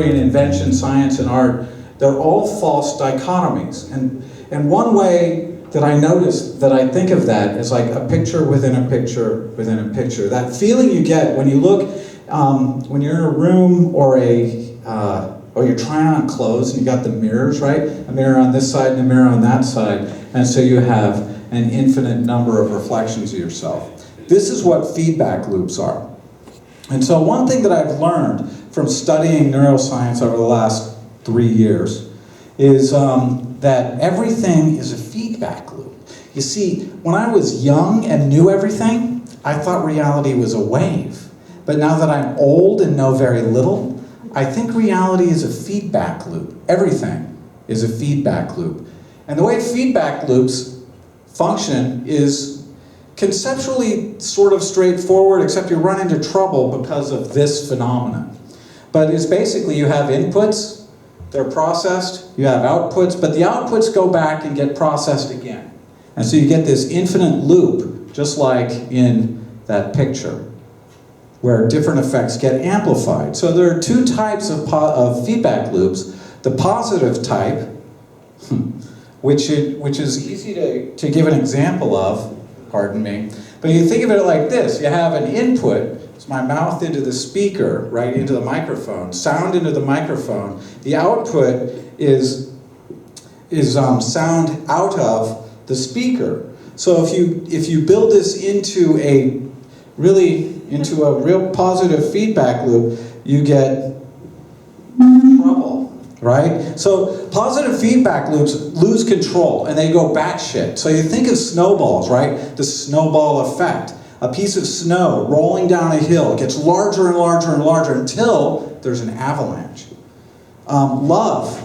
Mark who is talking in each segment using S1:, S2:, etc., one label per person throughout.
S1: in invention, science, and art, they're all false dichotomies. And one way that I notice that I think of that is like a picture within a picture within a picture. That feeling you get when you look, when you're in a room or you're trying on clothes and you got the mirrors, right? A mirror on this side and a mirror on that side. And so you have an infinite number of reflections of yourself. This is what feedback loops are. And so one thing that I've learned from studying neuroscience over the last 3 years is that everything is a feedback loop. You see, when I was young and knew everything, I thought reality was a wave. But now that I'm old and know very little, I think reality is a feedback loop. Everything is a feedback loop. And the way feedback loops function is conceptually sort of straightforward, except you run into trouble because of this phenomenon. But it's basically you have inputs, they're processed, you have outputs, but the outputs go back and get processed again. And so you get this infinite loop, just like in that picture, where different effects get amplified. So there are two types of feedback loops. The positive type, which is easy to give an example of, pardon me, but you think of it like this. You have an input, it's my mouth into the speaker, right, into the microphone, sound into the microphone. The output is sound out of the speaker. So if you build this into a real positive feedback loop, you get trouble, right? So positive feedback loops lose control and they go batshit. So you think of snowballs, right? The snowball effect. A piece of snow rolling down a hill gets larger and larger and larger until there's an avalanche. Love,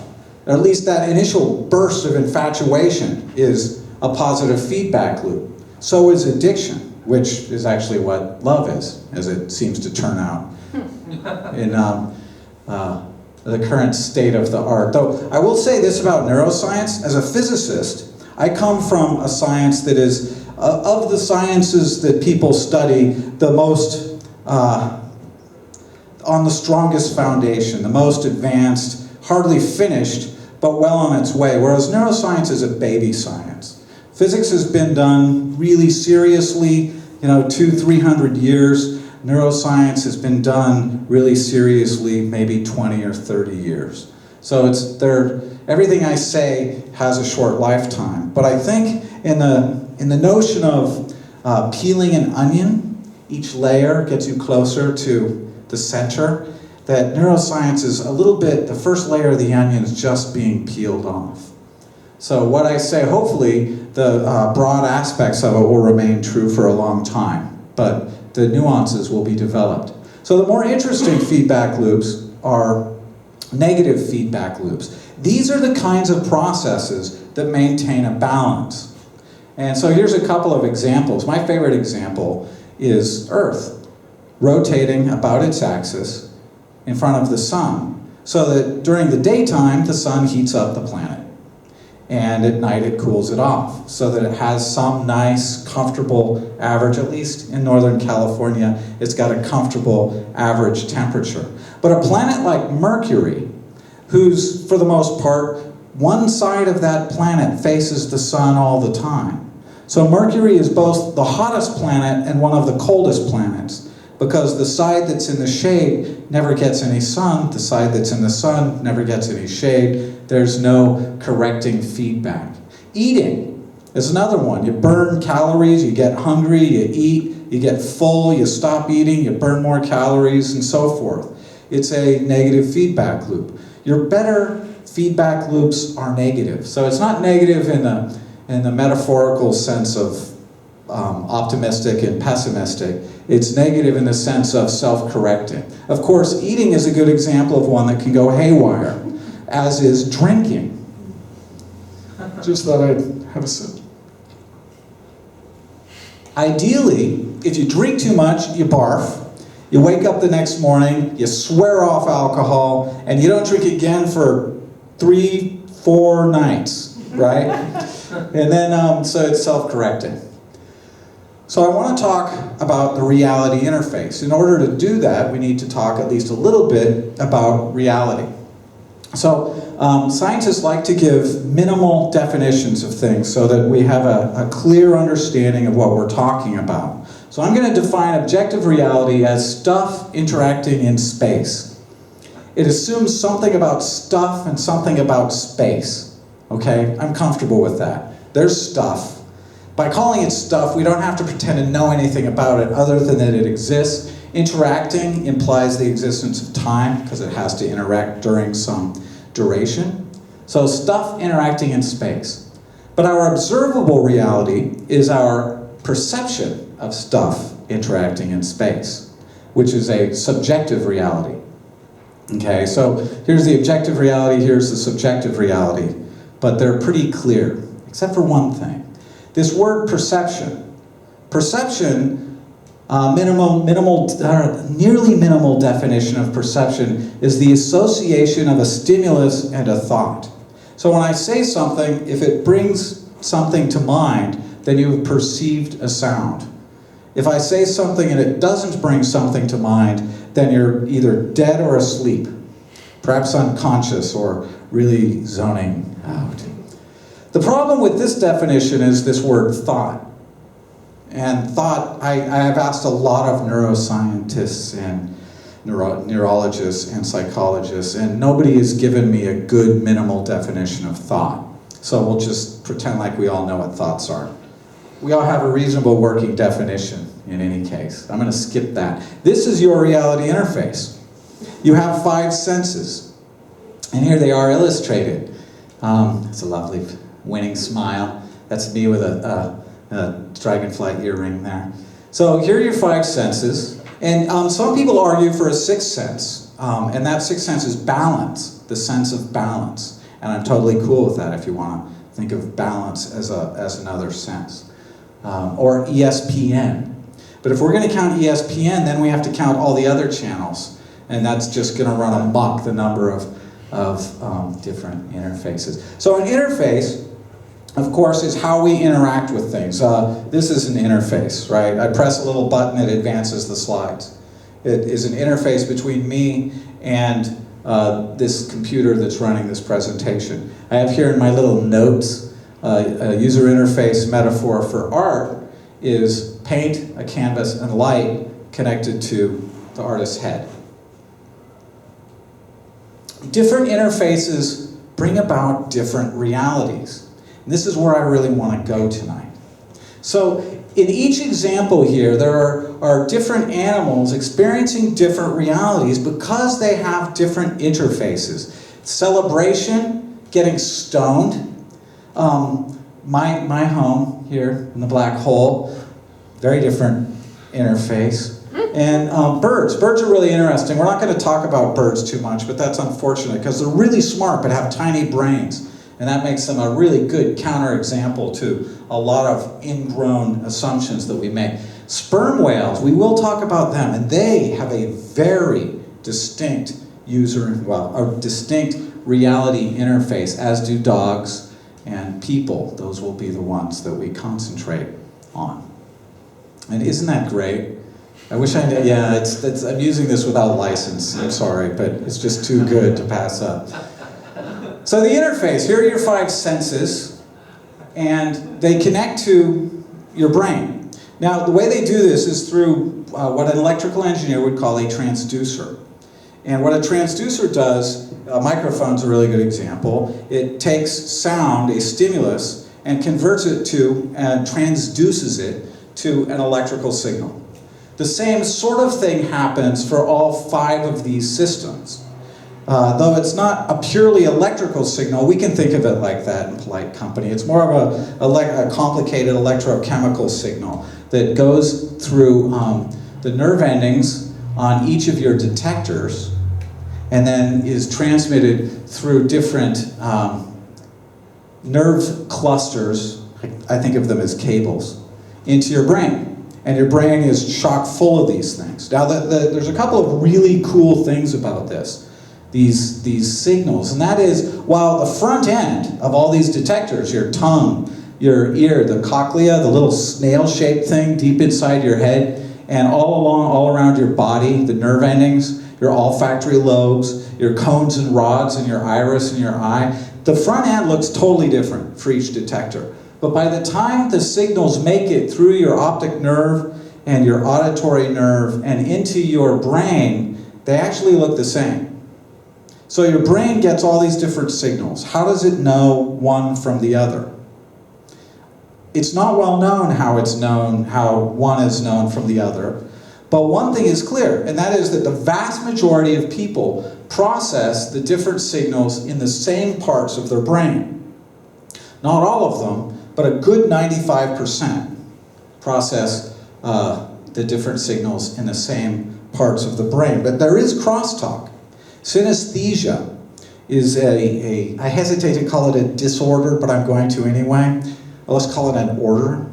S1: or at least that initial burst of infatuation, is a positive feedback loop. So is addiction, which is actually what love is, as it seems to turn out in the current state of the art. Though I will say this about neuroscience, as a physicist, I come from a science that is, of the sciences that people study, the most, on the strongest foundation, the most advanced, hardly finished, but well on its way, whereas neuroscience is a baby science. Physics has been done really seriously, 200-300 years. Neuroscience has been done really seriously, maybe 20 or 30 years. So everything I say has a short lifetime. But I think in the notion of peeling an onion, each layer gets you closer to the center, that neuroscience is a little bit, the first layer of the onion is just being peeled off. So what I say, hopefully, the broad aspects of it will remain true for a long time, but the nuances will be developed. So the more interesting feedback loops are negative feedback loops. These are the kinds of processes that maintain a balance. And so here's a couple of examples. My favorite example is Earth rotating about its axis in front of the sun, so that during the daytime, the sun heats up the planet. And at night it cools it off, so that it has some nice, comfortable average, at least in Northern California, it's got a comfortable average temperature. But a planet like Mercury, who's, for the most part, one side of that planet faces the sun all the time. So Mercury is both the hottest planet and one of the coldest planets, because the side that's in the shade never gets any sun, the side that's in the sun never gets any shade. There's no correcting feedback. Eating is another one. You burn calories, you get hungry, you eat, you get full, you stop eating, you burn more calories, and so forth. It's a negative feedback loop. Your better feedback loops are negative. So it's not negative in the metaphorical sense of optimistic and pessimistic. It's negative in the sense of self-correcting. Of course, eating is a good example of one that can go haywire, as is drinking. Just thought I'd have a sip. Ideally, if you drink too much, you barf. You wake up the next morning, you swear off alcohol, and you don't drink again for 3-4 nights, right? And then, so it's self-correcting. So I want to talk about the reality interface. In order to do that, we need to talk at least a little bit about reality. So scientists like to give minimal definitions of things so that we have a clear understanding of what we're talking about. So I'm going to define objective reality as stuff interacting in space. It assumes something about stuff and something about space. Okay? I'm comfortable with that. There's stuff. By calling it stuff, we don't have to pretend to know anything about it other than that it exists. Interacting implies the existence of time because it has to interact during some duration. So stuff interacting in space. But our observable reality is our perception of stuff interacting in space, which is a subjective reality. Okay, so here's the objective reality, here's the subjective reality, but they're pretty clear, except for one thing. This word perception. Perception, nearly minimal definition of perception is the association of a stimulus and a thought. So when I say something, if it brings something to mind, then you have perceived a sound. If I say something and it doesn't bring something to mind, then you're either dead or asleep, perhaps unconscious or really zoning out. The problem with this definition is this word thought. And thought, I have asked a lot of neuroscientists and neurologists and psychologists, and nobody has given me a good minimal definition of thought. So we'll just pretend like we all know what thoughts are. We all have a reasonable working definition in any case. I'm going to skip that. This is your reality interface. You have 5 senses, and here they are illustrated. It's a lovely winning smile. That's me with a dragonfly earring there. So here are your 5 senses, and some people argue for a 6th sense, and that 6th sense is balance, the sense of balance. And I'm totally cool with that if you want to think of balance as another sense. Or ESPN. But if we're going to count ESPN, then we have to count all the other channels, and that's just going to run amok the number of different interfaces. So an interface, of course, is how we interact with things. This is an interface, right? I press a little button, it advances the slides. It is an interface between me and this computer that's running this presentation. I have here in my little notes a user interface metaphor for art is paint, a canvas, and light connected to the artist's head. Different interfaces bring about different realities. And this is where I really want to go tonight. So in each example here, there are different animals experiencing different realities because they have different interfaces. Celebration, getting stoned. My home here in the black hole, very different interface. And birds. Birds are really interesting. We're not going to talk about birds too much, but that's unfortunate because they're really smart but have tiny brains. And that makes them a really good counterexample to a lot of ingrown assumptions that we make. Sperm whales, we will talk about them, and they have a very distinct distinct reality interface, as do dogs and people. Those will be the ones that we concentrate on. And isn't that great? I wish I did. Yeah, I'm using this without license. I'm sorry, but it's just too good to pass up. So the interface, here are your 5 senses, and they connect to your brain. Now, the way they do this is through what an electrical engineer would call a transducer. And what a transducer does, a microphone's a really good example, it takes sound, a stimulus, and converts it to, and transduces it to an electrical signal. The same sort of thing happens for all 5 of these systems. Though it's not a purely electrical signal, we can think of it like that in polite company. It's more of a complicated electrochemical signal that goes through the nerve endings on each of your detectors and then is transmitted through different nerve clusters, I think of them as cables, into your brain. And your brain is chock full of these things. Now, there's a couple of really cool things about this. These signals, and that is, while the front end of all these detectors, your tongue, your ear, the cochlea, the little snail-shaped thing deep inside your head, and all around your body, the nerve endings, your olfactory lobes, your cones and rods in your iris and your eye. The front end looks totally different for each detector. But by the time the signals make it through your optic nerve and your auditory nerve and into your brain, they actually look the same. So your brain gets all these different signals. How does it know one from the other? It's not well known how one is known from the other. But one thing is clear, and that is that the vast majority of people process the different signals in the same parts of their brain. Not all of them, but a good 95% process the different signals in the same parts of the brain. But there is crosstalk. Synesthesia is I hesitate to call it a disorder, but I'm going to anyway. Let's call it an order.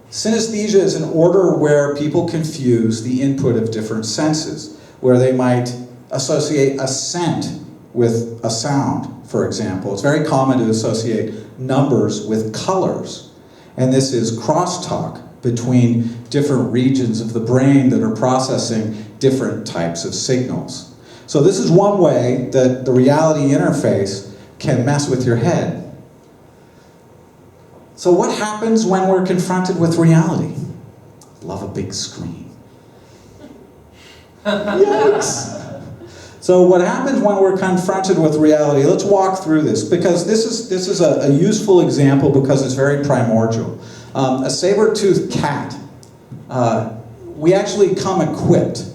S1: Synesthesia is an order where people confuse the input of different senses, where they might associate a scent with a sound, for example. It's very common to associate numbers with colors. And this is crosstalk between different regions of the brain that are processing different types of signals. So this is one way that the reality interface can mess with your head. So what happens when we're confronted with reality? Love a big screen. Yikes! So what happens when we're confronted with reality? Let's walk through this, because this is a useful example because it's very primordial. A saber-toothed cat, we actually come equipped.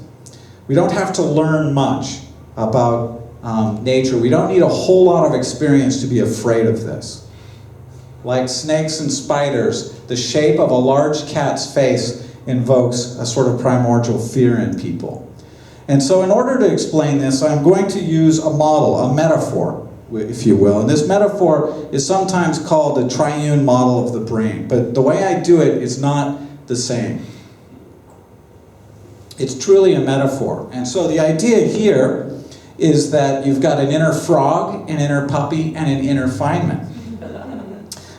S1: We don't have to learn much about nature. We don't need a whole lot of experience to be afraid of this. Like snakes and spiders, the shape of a large cat's face invokes a sort of primordial fear in people. And so in order to explain this, I'm going to use a model, a metaphor, if you will. And this metaphor is sometimes called the triune model of the brain. But the way I do it is not the same. It's truly a metaphor. And so the idea here is that you've got an inner frog, an inner puppy, and an inner Feynman.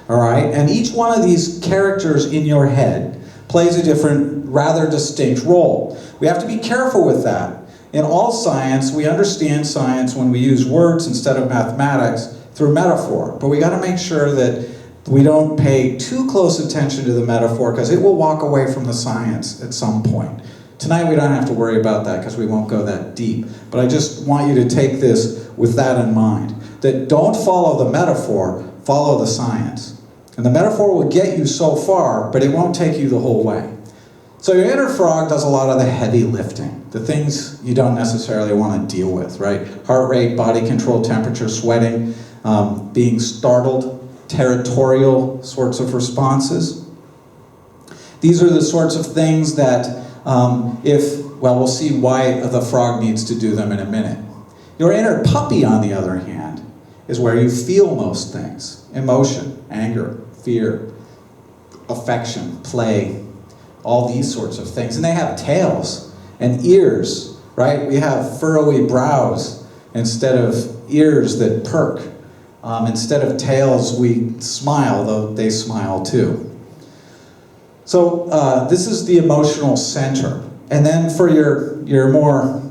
S1: All right? And each one of these characters in your head plays a different, rather distinct role. We have to be careful with that. In all science, we understand science when we use words instead of mathematics through metaphor. But we got to make sure that we don't pay too close attention to the metaphor, because it will walk away from the science at some point. Tonight we don't have to worry about that because we won't go that deep. But I just want you to take this with that in mind. That don't follow the metaphor, follow the science. And the metaphor will get you so far, but it won't take you the whole way. So your inner frog does a lot of the heavy lifting, the things you don't necessarily want to deal with, right? Heart rate, body control, temperature, sweating, being startled, territorial sorts of responses. These are the sorts of things that we'll see why the frog needs to do them in a minute. Your inner puppy, on the other hand, is where you feel most things. Emotion, anger, fear, affection, play, all these sorts of things. And they have tails and ears, right? We have furrowy brows instead of ears that perk. Instead of tails, we smile, though they smile too. So this is the emotional center. And then for your more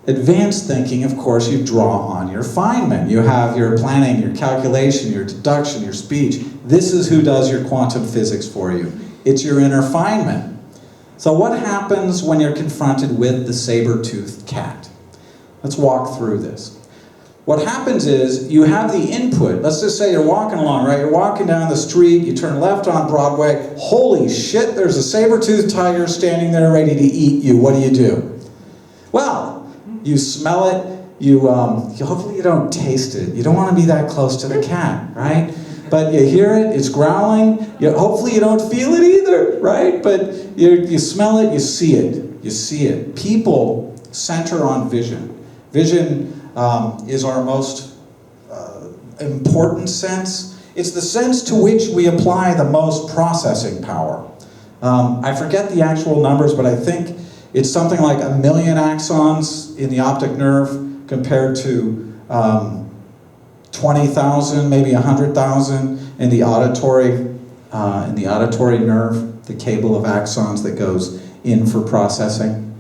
S1: advanced thinking, of course, you draw on your Feynman. You have your planning, your calculation, your deduction, your speech. This is who does your quantum physics for you. It's your inner Feynman. So what happens when you're confronted with the saber-toothed cat? Let's walk through this. What happens is you have the input. Let's just say you're walking along, right? You're walking down the street, you turn left on Broadway. Holy shit, there's a saber-toothed tiger standing there ready to eat you. What do? Well, you smell it, hopefully you don't taste it. You don't want to be that close to the cat, right? But you hear it, it's growling. Hopefully you don't feel it either, right? But you smell it, you see it. You see it. People center on vision. Vision is our most important sense. It's the sense to which we apply the most processing power. I forget the actual numbers, but I think it's something like 1 million axons in the optic nerve compared to 20,000, maybe 100,000 in the auditory nerve, the cable of axons that goes in for processing.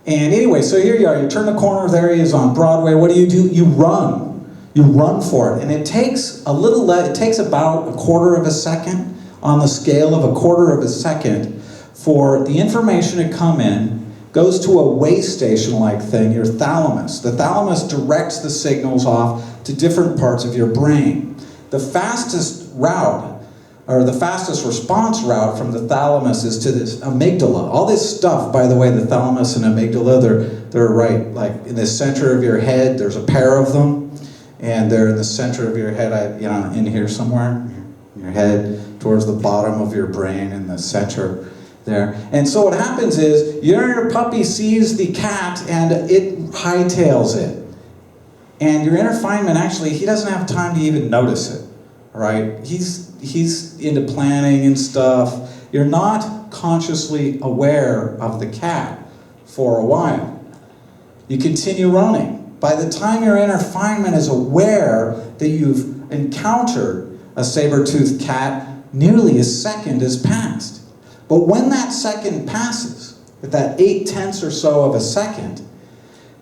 S1: And anyway, so here you are, you turn the corner, there he is on Broadway. What do? You run. You run for it. And it takes it takes about a quarter of a second, on the scale of a quarter of a second, for the information to come in, goes to a way station-like thing, your thalamus. The thalamus directs the signals off to different parts of your brain. The fastest route, or the fastest response route from the thalamus, is to this amygdala. All this stuff, by the way, the thalamus and amygdala, they're right, like in the center of your head. There's a pair of them, and they're in the center of your head, in here somewhere, in your head, towards the bottom of your brain, in the center there. And so what happens is, your inner puppy sees the cat, and it hightails it. And your inner Feynman, actually, he doesn't have time to even notice it, right? He's into planning and stuff. You're not consciously aware of the cat for a while. You continue running. By the time your inner Feynman is aware that you've encountered a saber-toothed cat, nearly a second has passed. But when that second passes, at that 8/10 or so of a second,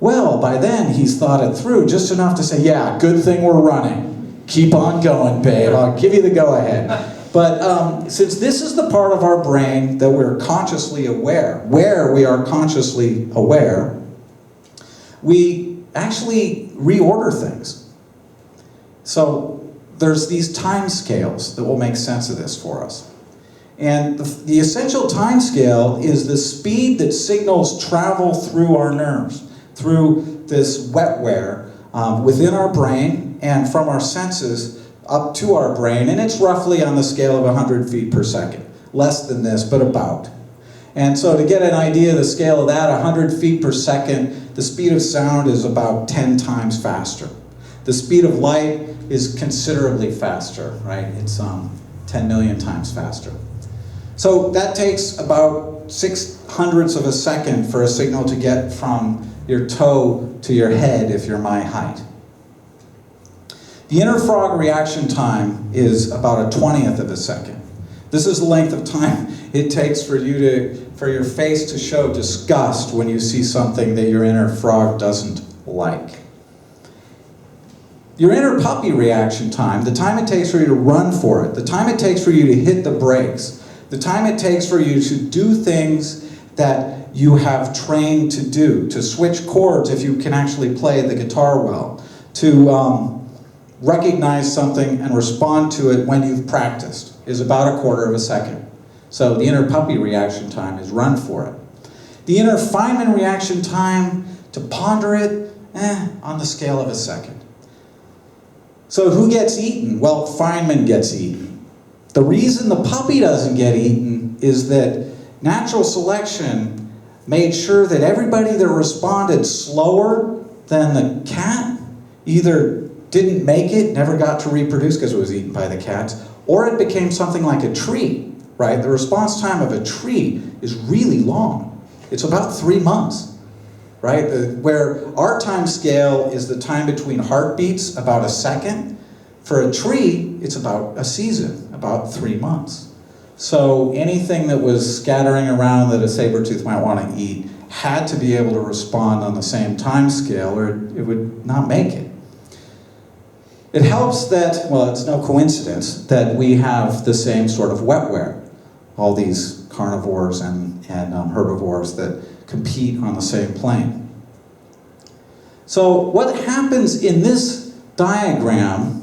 S1: well, by then he's thought it through just enough to say, yeah, good thing we're running. Keep on going, babe. I'll give you the go-ahead. But since this is the part of our brain that we're consciously aware, where we are consciously aware, we actually reorder things. So there's these time scales that will make sense of this for us. And the essential time scale is the speed that signals travel through our nerves, through this wetware within our brain and from our senses up to our brain, and it's roughly on the scale of 100 feet per second. Less than this, but about. And so to get an idea of the scale of that, 100 feet per second, the speed of sound is about 10 times faster. The speed of light is considerably faster, right? It's 10 million times faster. So that takes about 6/100ths of a second for a signal to get from your toe to your head if you're my height. The inner frog reaction time is about a 20th of a second. This is the length of time it takes for your face to show disgust when you see something that your inner frog doesn't like. Your inner puppy reaction time, the time it takes for you to run for it, the time it takes for you to hit the brakes, the time it takes for you to do things that you have trained to do, to switch chords if you can actually play the guitar well, to recognize something and respond to it when you've practiced, is about a quarter of a second. So the inner puppy reaction time is run for it. The inner Feynman reaction time, to ponder it, on the scale of a second. So who gets eaten? Well, Feynman gets eaten. The reason the puppy doesn't get eaten is that natural selection made sure that everybody that responded slower than the cat either didn't make it, never got to reproduce because it was eaten by the cats, or it became something like a tree, right? The response time of a tree is really long. It's about 3 months, right? Where our time scale is the time between heartbeats, about a second. For a tree, it's about a season, about 3 months. So anything that was scattering around that a saber-tooth might want to eat had to be able to respond on the same time scale or it would not make it. It helps that, well, it's no coincidence that we have the same sort of wetware. All these carnivores and herbivores that compete on the same plane. So what happens in this diagram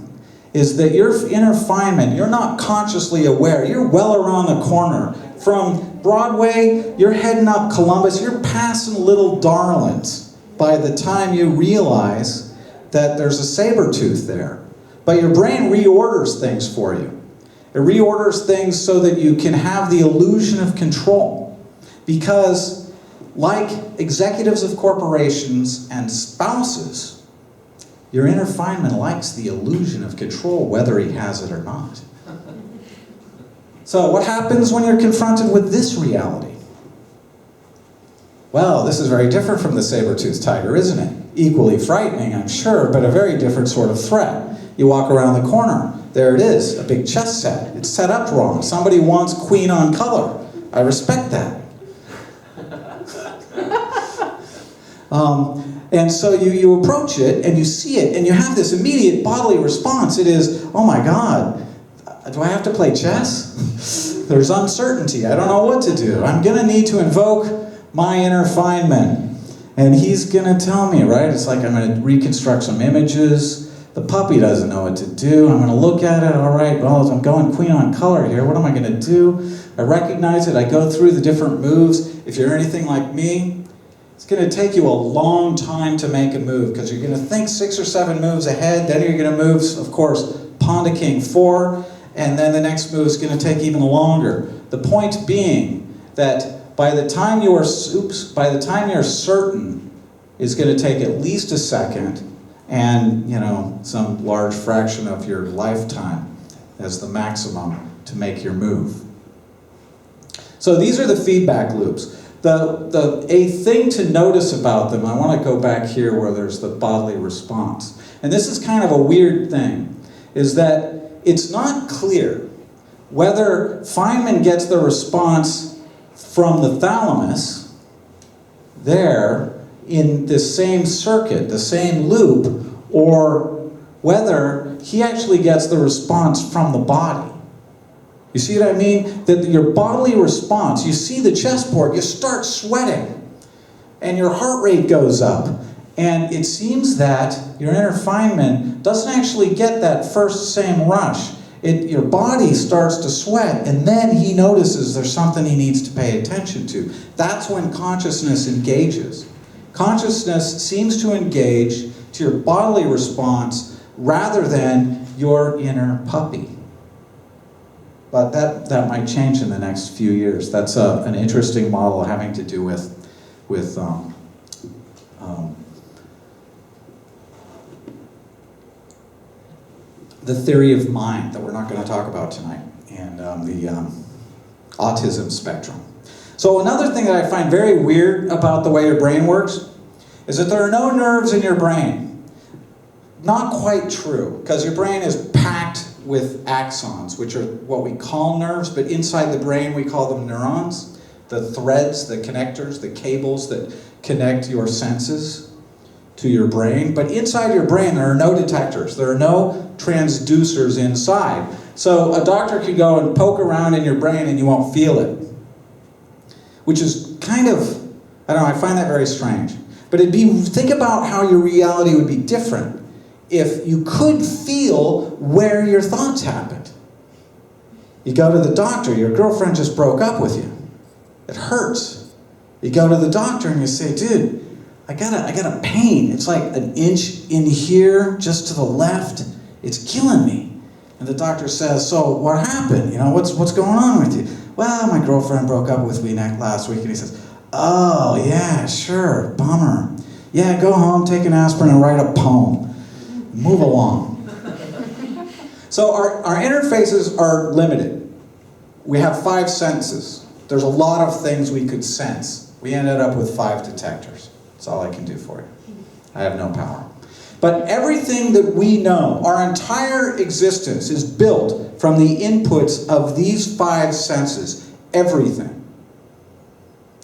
S1: is that your inner Feynman, you're not consciously aware. You're well around the corner. From Broadway, you're heading up Columbus, you're passing Little Darlings by the time you realize that there's a saber-tooth there. But your brain reorders things for you. It reorders things so that you can have the illusion of control. Because like executives of corporations and spouses, your inner Feynman likes the illusion of control, whether he has it or not. So what happens when you're confronted with this reality? Well, this is very different from the saber-toothed tiger, isn't it? Equally frightening, I'm sure, but a very different sort of threat. You walk around the corner, there it is, a big chess set. It's set up wrong. Somebody wants queen on color. I respect that. And so you approach it, and you see it, and you have this immediate bodily response. It is, oh my God, do I have to play chess? There's uncertainty. I don't know what to do. I'm going to need to invoke my inner Feynman. And he's going to tell me, right? It's like I'm going to reconstruct some images. The puppy doesn't know what to do. I'm going to look at it. All right, well, I'm going queen on color here. What am I going to do? I recognize it. I go through the different moves. If you're anything like me, it's going to take you a long time to make a move because you're going to think 6 or 7 moves ahead. Then you're going to move, of course, pawn to king 4. And then the next move is going to take even longer. The point being that by the time you're certain, it's going to take at least a second and, some large fraction of your lifetime as the maximum to make your move. So these are the feedback loops. A thing to notice about them, I want to go back here where there's the bodily response. And this is kind of a weird thing, is that it's not clear whether Feynman gets the response from the thalamus there in this same circuit, the same loop, or whether he actually gets the response from the body. You see what I mean? That your bodily response, you see the chessboard, you start sweating, and your heart rate goes up. And it seems that your inner Feynman doesn't actually get that first same rush. Your body starts to sweat, and then he notices there's something he needs to pay attention to. That's when consciousness engages. Consciousness seems to engage to your bodily response rather than your inner puppy. But that might change in the next few years. That's an interesting model having to do with the theory of mind that we're not going to talk about tonight, and the autism spectrum. So another thing that I find very weird about the way your brain works is that there are no nerves in your brain. Not quite true, because your brain is packed with axons, which are what we call nerves, but inside the brain we call them neurons. The threads, the connectors, the cables that connect your senses to your brain. But inside your brain there are no detectors. There are no transducers inside. So a doctor could go and poke around in your brain and you won't feel it. Which is kind of, I don't know, I find that very strange. But think about how your reality would be different if you could feel where your thoughts happened. You go to the doctor, your girlfriend just broke up with you. It hurts. You go to the doctor and you say, dude, I got a pain. It's like an inch in here, just to the left. It's killing me. And the doctor says, so what happened? What's going on with you? Well, my girlfriend broke up with me last week. And he says, oh, yeah, sure, bummer. Yeah, go home, take an aspirin, and write a poem. Move along. So our interfaces are limited. We have 5 senses. There's a lot of things we could sense. We ended up with 5 detectors. That's all I can do for you. I have no power. But everything that we know, our entire existence is built from the inputs of these 5 senses. Everything.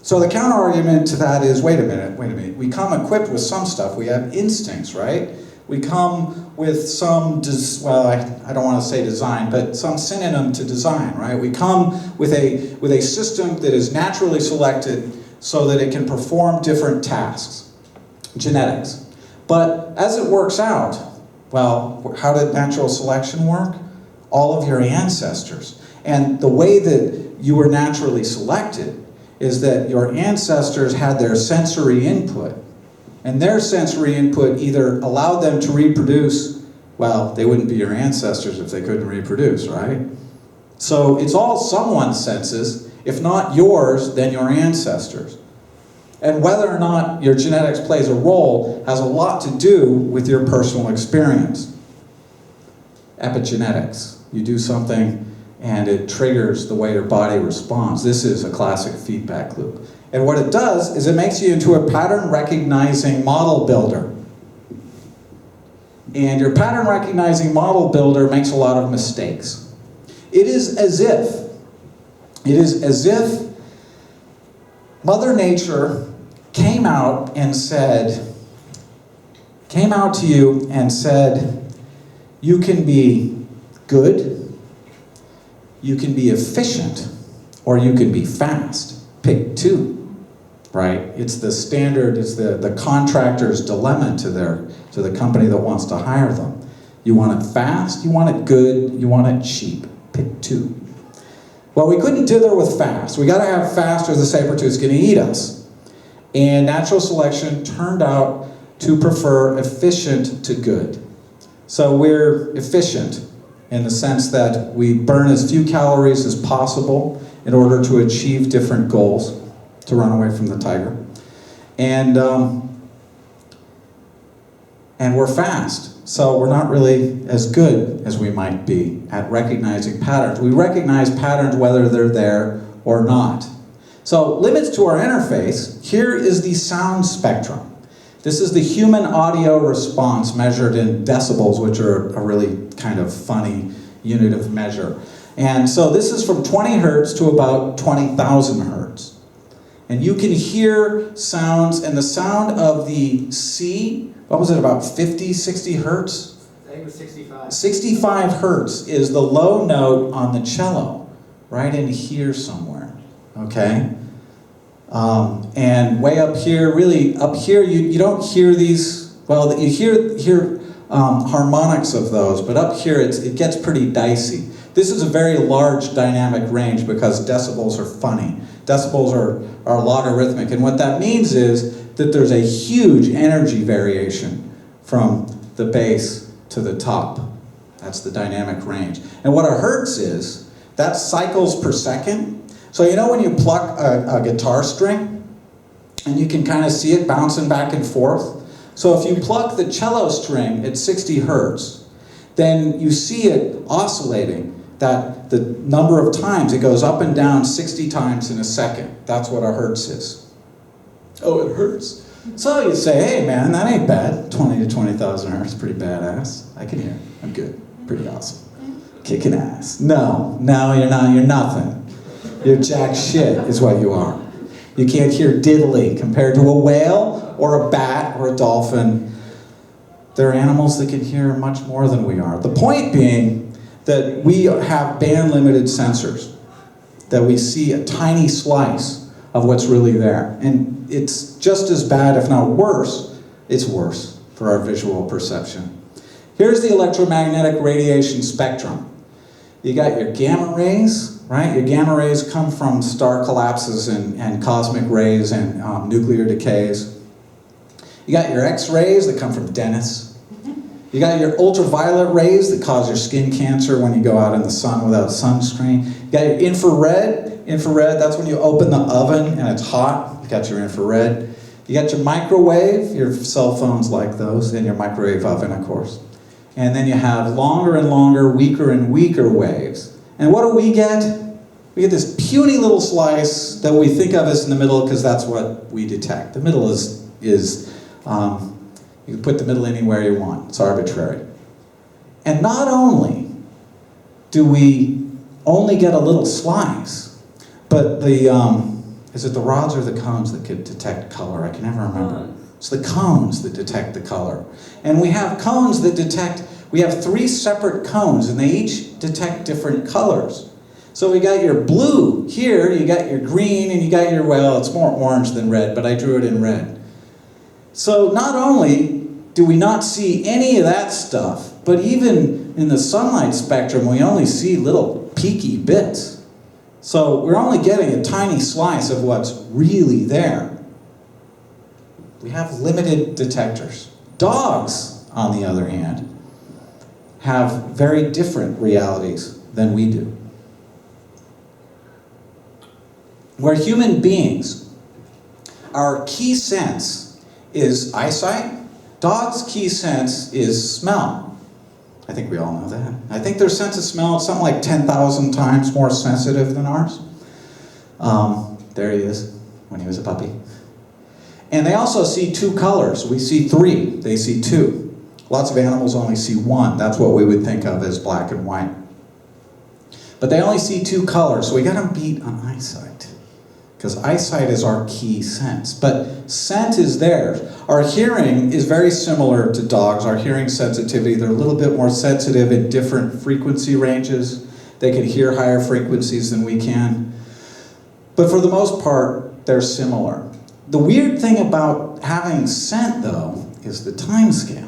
S1: So the counter-argument to that is, wait a minute. We come equipped with some stuff. We have instincts, right? We come with some, I don't want to say design, but some synonym to design, right? We come with a system that is naturally selected so that it can perform different tasks. Genetics. But as it works out, well, how did natural selection work? All of your ancestors. And the way that you were naturally selected is that your ancestors had their sensory input. And their sensory input either allowed them to reproduce, well, they wouldn't be your ancestors if they couldn't reproduce, right? So it's all someone's senses. If not yours, then your ancestors. And whether or not your genetics plays a role has a lot to do with your personal experience. Epigenetics. You do something and it triggers the way your body responds. This is a classic feedback loop. And what it does is it makes you into a pattern recognizing model builder. And your pattern recognizing model builder makes a lot of mistakes. It is as if Mother Nature came out to you and said, you can be good, you can be efficient, or you can be fast. Pick two, right? It's the standard, it's the contractor's dilemma to the company that wants to hire them. You want it fast, you want it good, you want it cheap. Pick two. Well, we couldn't dither with fast. We got to have fast or the saber-tooth's going to eat us. And natural selection turned out to prefer efficient to good. So we're efficient in the sense that we burn as few calories as possible in order to achieve different goals, to run away from the tiger. And we're fast. So we're not really as good as we might be at recognizing patterns. We recognize patterns whether they're there or not. So limits to our interface, here is the sound spectrum. This is the human audio response measured in decibels, which are a really kind of funny unit of measure. And so this is from 20 hertz to about 20,000 hertz. And you can hear sounds, and the sound of the C, what was it, about 50, 60 hertz?
S2: I think it was 65.
S1: 65 hertz is the low note on the cello, right in here somewhere, okay? And way up here, really up here, you don't hear these, well, you hear harmonics of those, but up here it gets pretty dicey. This is a very large dynamic range because decibels are funny. Decibels are logarithmic, and what that means is that there's a huge energy variation from the base to the top. That's the dynamic range. And what a hertz is, that's cycles per second. So you know when you pluck a guitar string, and you can kind of see it bouncing back and forth? So if you pluck the cello string at 60 hertz, then you see it oscillating, that the number of times it goes up and down 60 times in a second. That's what a hertz is. Oh, it hurts. So you say, hey man, that ain't bad. 20 to 20,000 hertz, pretty badass. I can hear, I'm good, pretty awesome. Kicking ass. No, you're not, you're nothing. You're jack shit is what you are. You can't hear diddly compared to a whale or a bat or a dolphin. There are animals that can hear much more than we are. The point being that we have band-limited sensors, that we see a tiny slice of what's really there. And it's just as bad, if not worse, it's worse for our visual perception. Here's the electromagnetic radiation spectrum. You got your gamma rays, right? Your gamma rays come from star collapses and cosmic rays and nuclear decays. You got your X-rays that come from dentists. You got your ultraviolet rays that cause your skin cancer when you go out in the sun without sunscreen. You got your infrared. Infrared, that's when you open the oven and it's hot. You got your infrared. You got your microwave. Your cell phones like those, and your microwave oven, of course. And then you have longer and longer, weaker and weaker waves. And what do we get? We get this puny little slice that we think of as in the middle because that's what we detect. The middle is you can put the middle anywhere you want. It's arbitrary. And not only do we only get a little slice, but is it the rods or the cones that could detect color? I can never remember. It's the cones that detect the color. And we have cones that detect, we have 3 separate cones, and they each detect different colors. So we got your blue here, you got your green, and you got your, well, it's more orange than red, but I drew it in red. So not only do we not see any of that stuff, but even in the sunlight spectrum, we only see little peaky bits. So we're only getting a tiny slice of what's really there. We have limited detectors. Dogs, on the other hand, have very different realities than we do. We're human beings. Our key sense is eyesight. Dogs' key sense is smell. I think we all know that. I think their sense of smell is something like 10,000 times more sensitive than ours. There he is. when he was a puppy. And they also see two colors. We see three, they see two. Lots of animals only see one. That's what we would think of as black and white. But they only see two colors, so we got them beat on eyesight. Because eyesight is our key sense. But scent is theirs. Our hearing is very similar to dogs. Our hearing sensitivity, they're a little bit more sensitive in different frequency ranges. They can hear higher frequencies than we can. But for the most part, they're similar. The weird thing about having scent, though, is the time scale.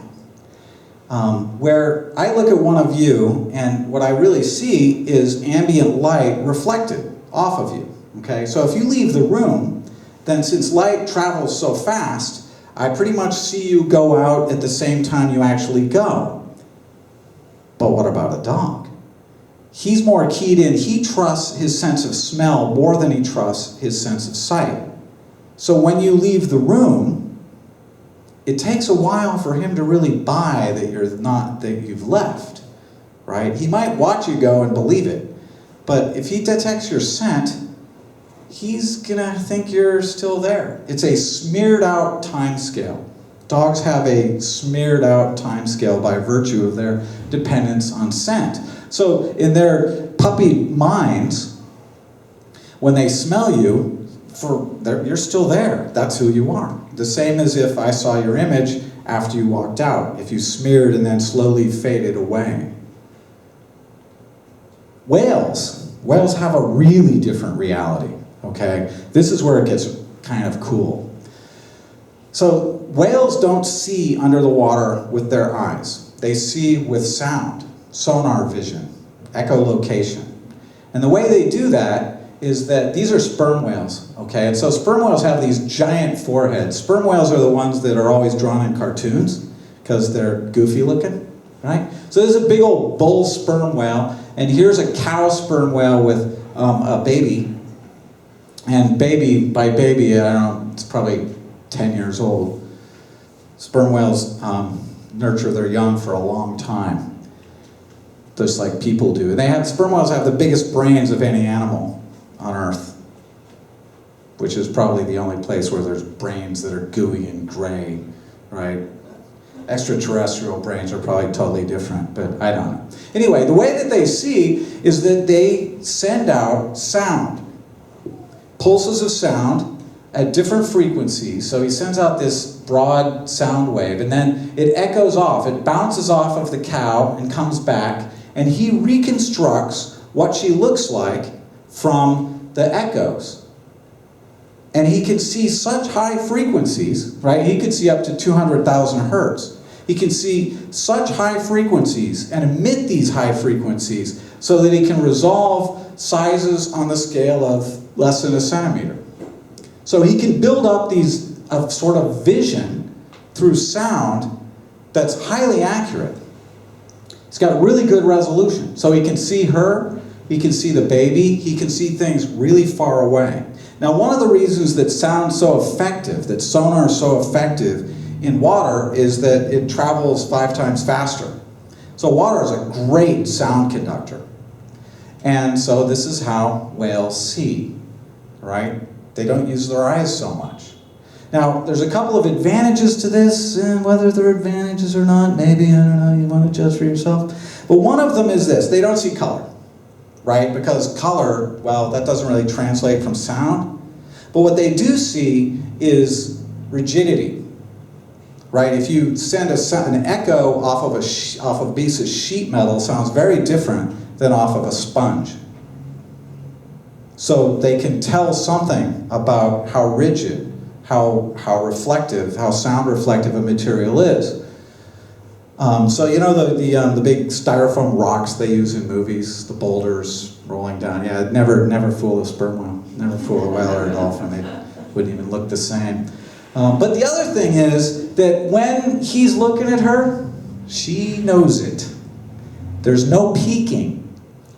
S1: Where I look at one of you, and what I really see is ambient light reflected off of you. Okay, so if you leave the room, then since light travels so fast, I pretty much see you go out at the same time you actually go. But what about a dog? He's more keyed in. He trusts his sense of smell more than he trusts his sense of sight. So when you leave the room, it takes a while for him to really buy that you've left, right? He might watch you go and believe it, but if he detects your scent, he's gonna think you're still there. It's a smeared out time scale. Dogs have a smeared out time scale by virtue of their dependence on scent. So in their puppy minds, when they smell you, you're still there. That's who you are. The same as if I saw your image after you walked out, if you smeared and then slowly faded away. Whales have a really different reality, okay? This is where it gets kind of cool. So whales don't see under the water with their eyes. They see with sound, sonar vision, echolocation. And the way they do that is that these are sperm whales, okay? And so sperm whales have these giant foreheads. Sperm whales are the ones that are always drawn in cartoons because they're goofy looking, right? So there's a big old bull sperm whale, and here's a cow sperm whale with a baby. And baby, by baby, I don't know, it's probably 10 years old. Sperm whales nurture their young for a long time, just like people do. And sperm whales have the biggest brains of any animal on Earth, which is probably the only place where there's brains that are gooey and gray, right? Extraterrestrial brains are probably totally different, but I don't know. Anyway, the way that they see is that they send out sound, pulses of sound at different frequencies. So he sends out this broad sound wave, and then it echoes off. It bounces off of the cow and comes back, and he reconstructs what she looks like from the echoes. And he can see such high frequencies, right? He could see up to 200,000 hertz. He can see such high frequencies and emit these high frequencies so that he can resolve sizes on the scale of less than a centimeter. So he can build up these sort of vision through sound that's highly accurate. He's got really good resolution. So he can see her, he can see the baby, he can see things really far away. Now, one of the reasons that sound's so effective, that sonar is so effective in water, is that it travels 5 times faster. So water is a great sound conductor. And so this is how whales see, right? They don't use their eyes so much. Now, there's a couple of advantages to this, and whether they're advantages or not, maybe, I don't know, you want to judge for yourself. But one of them is this: they don't see color. Right? Because color, well, that doesn't really translate from sound. But what they do see is rigidity, right? If you send an echo off of a piece of sheet metal, sounds very different than off of a sponge. So they can tell something about how rigid, how reflective, how sound reflective a material is. So you know the big styrofoam rocks they use in movies, the boulders rolling down. Yeah, never fool a sperm whale, never fool a whale or a dolphin. They wouldn't even look the same. But the other thing is that when he's looking at her, she knows it. There's no peeking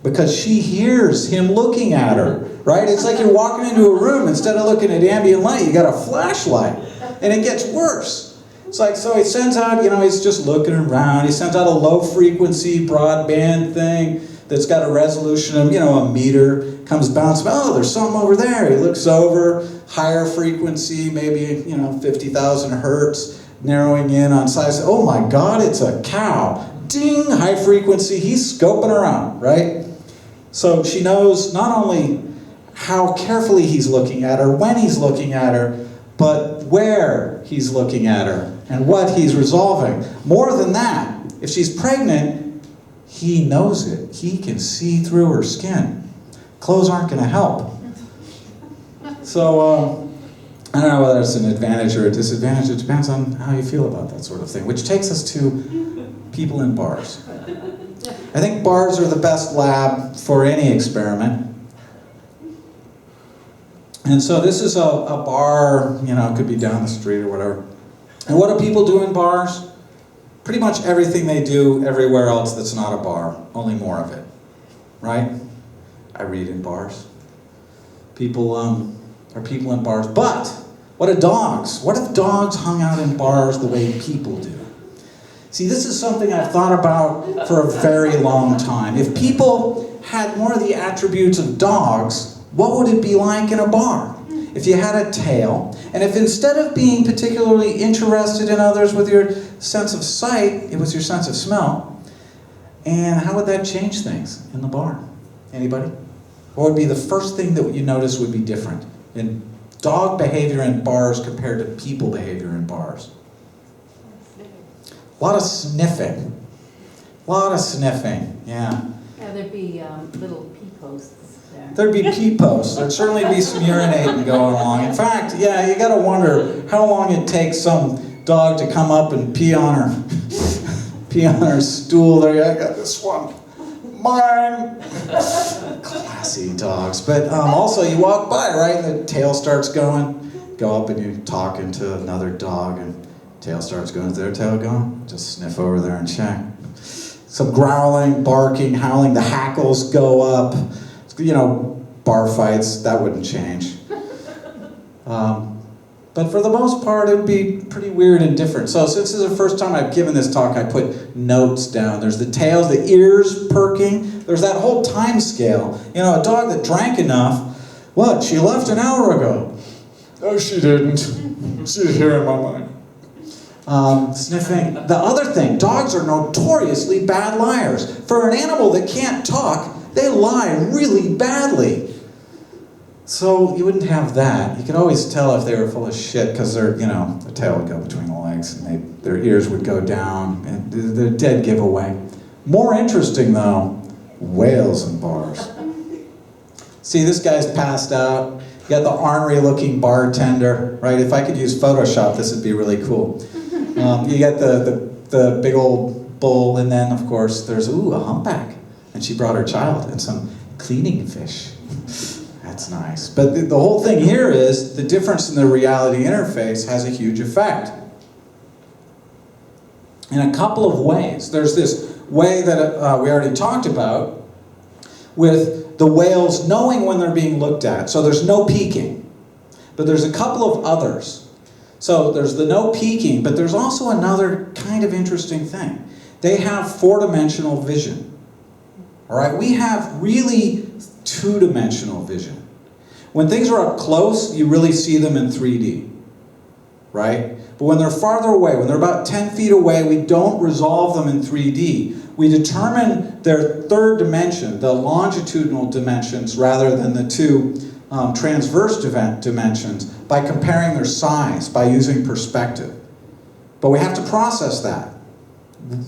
S1: because she hears him looking at her. Right? It's like you're walking into a room, instead of looking at ambient light, you got a flashlight, and it gets worse. It's like, so he sends out, he's just looking around. He sends out a low frequency broadband thing that's got a resolution of, a meter, comes bouncing, oh, there's something over there. He looks over, higher frequency, maybe 50,000 hertz, narrowing in on size. Oh my God, it's a cow. Ding, high frequency, he's scoping around, right? So she knows not only how carefully he's looking at her, when he's looking at her, but where he's looking at her and what he's resolving. More than that, if she's pregnant, he knows it. He can see through her skin. Clothes aren't going to help. So, I don't know whether it's an advantage or a disadvantage. It depends on how you feel about that sort of thing, which takes us to people in bars. I think bars are the best lab for any experiment. And so this is a bar, it could be down the street or whatever. And what do people do in bars? Pretty much everything they do everywhere else that's not a bar, only more of it, right? I read in bars. People are people in bars. But what are dogs? What if dogs hung out in bars the way people do? See, this is something I've thought about for a very long time. If people had more of the attributes of dogs, what would it be like in a bar? If you had a tail, and if instead of being particularly interested in others with your sense of sight, it was your sense of smell, and how would that change things in the bar? Anybody? What would be the first thing that you notice would be different in dog behavior in bars compared to people behavior in bars? A lot of sniffing. A lot of sniffing, yeah.
S2: Yeah, there'd be little pee posts there.
S1: There'd be pee posts. There'd certainly be some urinating going along. In fact, yeah, you gotta wonder how long it takes some dog to come up and pee on her stool. There, I got this one. Mine. Classy dogs. But also you walk by, right, and the tail starts going. Go up and you talk into another dog and tail starts going. Is their tail going? Just sniff over there and check. Some growling, barking, howling, the hackles go up. Bar fights, that wouldn't change. But for the most part, it would be pretty weird and different. So since this is the first time I've given this talk, I put notes down. There's the tails, the ears perking. There's that whole time scale. A dog that drank enough, what, she left an hour ago. Oh, she didn't. She's here in my mind. Sniffing. The other thing, dogs are notoriously bad liars. For an animal that can't talk, they lie really badly. So you wouldn't have that. You could always tell if they were full of shit because their tail would go between the legs and their ears would go down. And they're a dead giveaway. More interesting though, whales in bars. See, this guy's passed out. You got the ornery-looking bartender, right? If I could use Photoshop, this would be really cool. You got the big old bull, and then of course there's a humpback, and she brought her child and some cleaning fish. That's nice. But the whole thing here is the difference in the reality interface has a huge effect. In a couple of ways. There's this way that we already talked about with the whales knowing when they're being looked at. So there's no peeking. But there's a couple of others. So there's the no peeking, but there's also another kind of interesting thing. They have four-dimensional vision. All right, we have really two-dimensional vision. When things are up close, you really see them in 3D, right? But when they're farther away, when they're about 10 feet away, we don't resolve them in 3D. We determine their third dimension, the longitudinal dimensions, rather than the two transverse dimensions, by comparing their size, by using perspective. But we have to process that.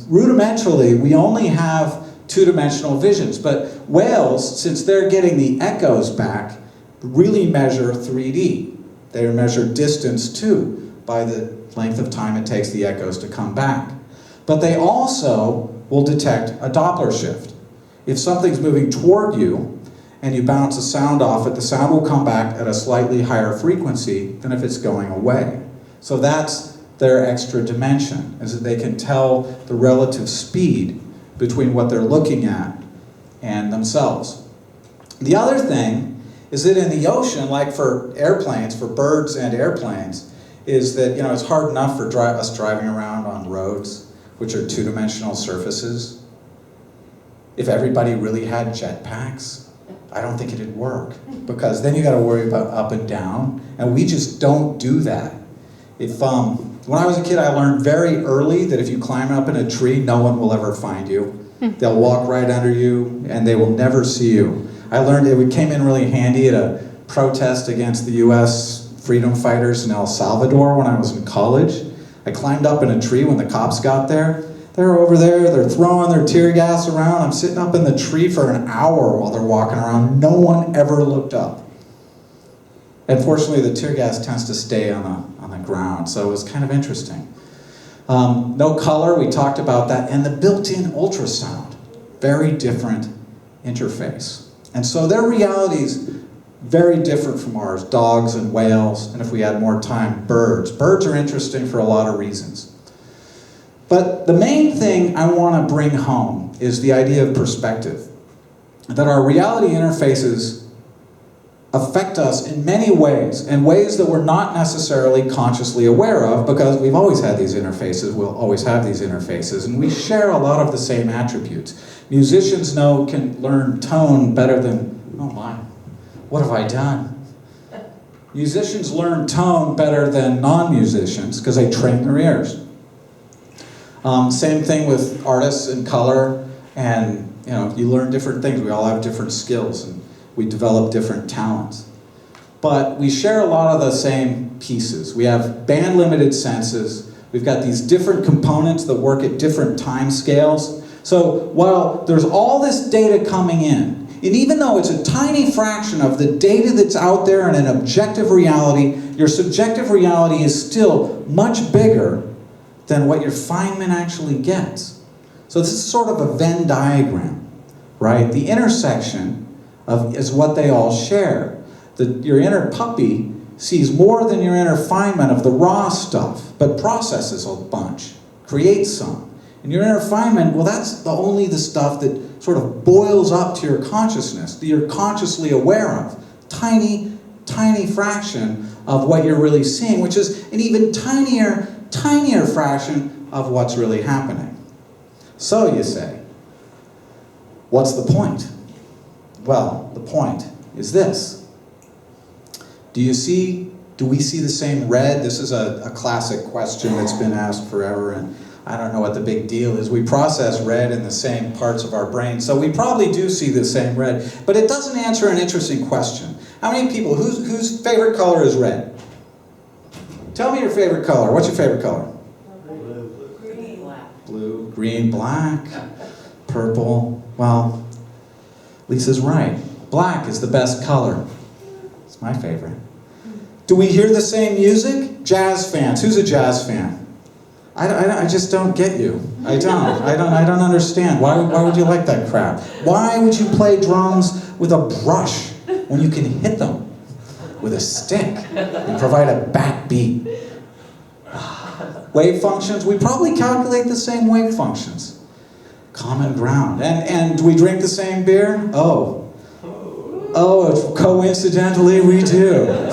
S1: Rudimentarily, we only have two-dimensional visions, but whales, since they're getting the echoes back, really measure 3D. They measure distance too, by the length of time it takes the echoes to come back. But they also will detect a Doppler shift. If something's moving toward you, and you bounce a sound off it, the sound will come back at a slightly higher frequency than if it's going away. So that's their extra dimension, is that they can tell the relative speed between what they're looking at and themselves. The other thing is that in the ocean, like for airplanes, for birds and airplanes, is that it's hard enough for us driving around on roads, which are two-dimensional surfaces. If everybody really had jetpacks, I don't think it'd work, because then you got to worry about up and down, and we just don't do that. If when I was a kid, I learned very early that if you climb up in a tree, no one will ever find you. They'll walk right under you, and they will never see you. I learned it came in really handy at a protest against the U.S. freedom fighters in El Salvador when I was in college. I climbed up in a tree when the cops got there. They're over there, they're throwing their tear gas around. I'm sitting up in the tree for an hour while they're walking around. No one ever looked up. And fortunately, the tear gas tends to stay on the ground, so it was kind of interesting. No color, we talked about that, and the built-in ultrasound. Very different interface. And so their reality's very different from ours. Dogs and whales, and if we had more time, birds. Birds are interesting for a lot of reasons. But the main thing I want to bring home is the idea of perspective. That our reality interfaces affect us in many ways, and ways that we're not necessarily consciously aware of, because we've always had these interfaces, we'll always have these interfaces, and we share a lot of the same attributes. Musicians can learn tone better than, oh my, what have I done? Musicians learn tone better than non-musicians because they train their ears. Same thing with artists and color, and you learn different things. We all have different skills, and we develop different talents. But we share a lot of the same pieces. We have band-limited senses. We've got these different components that work at different time scales. So while there's all this data coming in, and even though it's a tiny fraction of the data that's out there in an objective reality, your subjective reality is still much bigger than what your Feynman actually gets. So this is sort of a Venn diagram, right? The intersection is what they all share. Your inner puppy sees more than your inner Feynman of the raw stuff, but processes a bunch, creates some. And your inner Feynman, well, that's only the stuff that sort of boils up to your consciousness, that you're consciously aware of. Tiny, tiny fraction of what you're really seeing, which is an even tinier fraction of what's really happening. So you say, what's the point? Well, the point is this. Do we see the same red? This is a classic question that's been asked forever, and I don't know what the big deal is. We process red in the same parts of our brain, so we probably do see the same red, but it doesn't answer an interesting question. How many people, whose favorite color is red? Tell me your favorite color. What's your favorite color?
S2: Blue. Green, black.
S1: Blue, green, black, purple. Well, Lisa's right. Black is the best color. It's my favorite. Do we hear the same music? Jazz fans. Who's a jazz fan? I just don't get you. I don't understand. Why would you like that crap? Why would you play drums with a brush when you can hit them with a stick and provide a backbeat? Wave functions, we probably calculate the same wave functions. Common ground. And do we drink the same beer? Oh, coincidentally we do.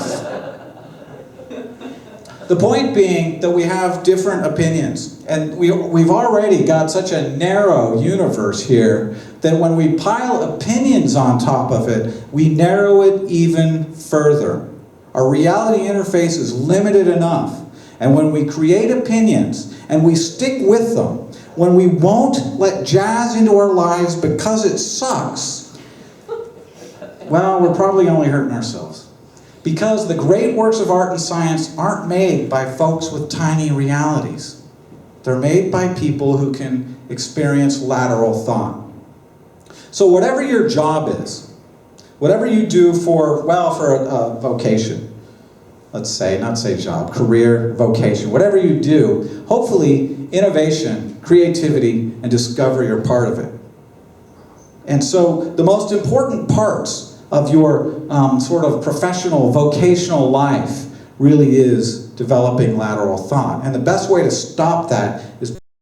S1: The point being that we have different opinions, and we've already got such a narrow universe here that when we pile opinions on top of it, we narrow it even further. Our reality interface is limited enough, and when we create opinions and we stick with them, when we won't let jazz into our lives because it sucks, well, we're probably only hurting ourselves. Because the great works of art and science aren't made by folks with tiny realities. They're made by people who can experience lateral thought. So whatever your job is, whatever you do for a vocation, let's say, not say job, career, vocation, whatever you do, hopefully innovation, creativity, and discovery are part of it. And so the most important parts of your sort of professional, vocational life really is developing lateral thought. And the best way to stop that is